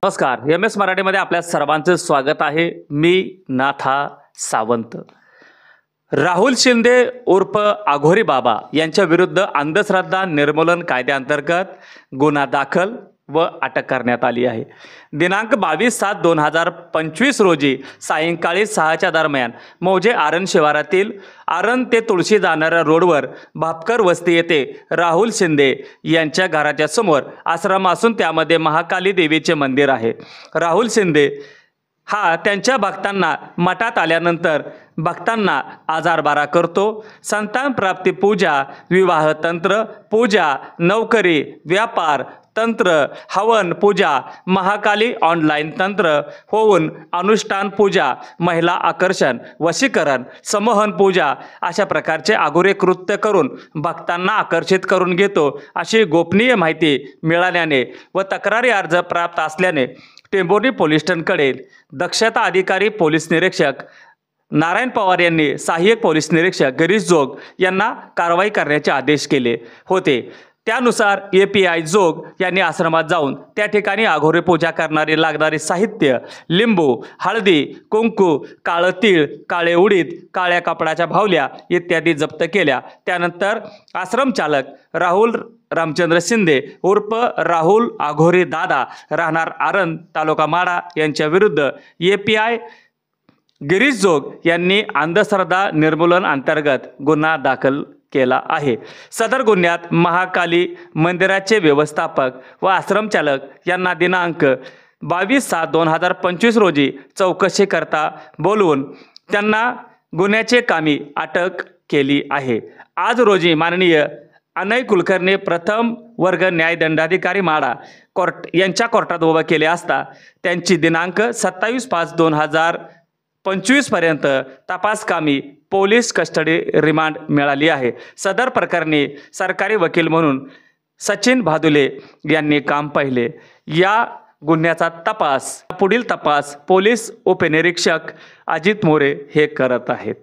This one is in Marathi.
नमस्कार, एम एस मराठीमध्ये आपल्या सर्वांचं स्वागत आहे। मी नाथा सावंत। राहुल शिंदे उर्फ आघोरी बाबा यांच्या विरुद्ध अंधश्रद्धा निर्मूलन कायद्याअंतर्गत गुन्हा दाखल व अटक करण्यात आली आहे। दिनांक 22/7/2025 रोजी सायंकाळी 6च्या दरम्यान मौजे आरण शिवारातील आरण ते तुळशी जाणाऱ्या रोडवर भापकर वस्ती येथे राहुल शिंदे यांच्या घराच्या समोर आश्रम असून त्यामध्ये महाकाली देवीचे मंदिर आहे। राहुल शिंदे हा त्यांच्या भक्तांना मठात आल्यानंतर भक्तांना आजारबारा करतो। संतान प्राप्ती पूजा, विवाह तंत्र पूजा, नोकरी, व्यापार तंत्र, हवन पूजा, महाकाली ऑनलाईन तंत्र होऊन अनुष्ठान पूजा, महिला आकर्षण, वशीकरण, समोहन पूजा अशा प्रकारचे आघोरी कृत्य करून भक्तांना आकर्षित करून घेतो अशी गोपनीय माहिती मिळाल्याने व तक्रारी अर्ज प्राप्त असल्याने टेंभुर्णी पोलीस स्टेशनकडे दक्षता अधिकारी पोलीस निरीक्षक नारायण पवार यांनी सहाय्यक पोलीस निरीक्षक गिरीश जोग यांना कारवाई करण्याचे आदेश केले होते। त्यानुसार API जोग यांनी आश्रमात जाऊन त्या ठिकाणी आघोरी पूजा करणारे लागणारे साहित्य, लिंबू, हळदी, कुंकू, काळे तीळ, काळे उडीद, काळ्या कपड्याच्या भावल्या इत्यादी जप्त केल्या। त्यानंतर आश्रम चालक राहुल रामचंद्र शिंदे उर्फ राहुल आघोरी दादा राहणार आरण तालुका माढा यांच्या विरुद्ध API गिरीश जोग यांनी अंधश्रद्धा निर्मूलन अंतर्गत गुन्हा दाखल केला आहे। सदर गुन्ह्यात महाकाली मंदिराचे व्यवस्थापक व आश्रम चालक यांना दिनांक 22/7/2025 रोजी चौकशी करता बोलवून त्यांना गुन्ह्याचे कामी अटक केली आहे। आज रोजी माननीय अनय कुलकर्णी प्रथम वर्ग न्यायदंडाधिकारी माढा कोर्ट यांच्या कोर्टात उभा केले असता त्यांची दिनांक 27/5/2025 पर्यंत तपासकामी पोलीस कस्टडी रिमांड मिळाली आहे। सदर प्रकरणी सरकारी वकील म्हणून सचिन भादुले यांनी काम पाहिले। या गुन्ह्याचा पुढील तपास पोलीस उपनिरीक्षक अजित मोरे हे करत आहेत।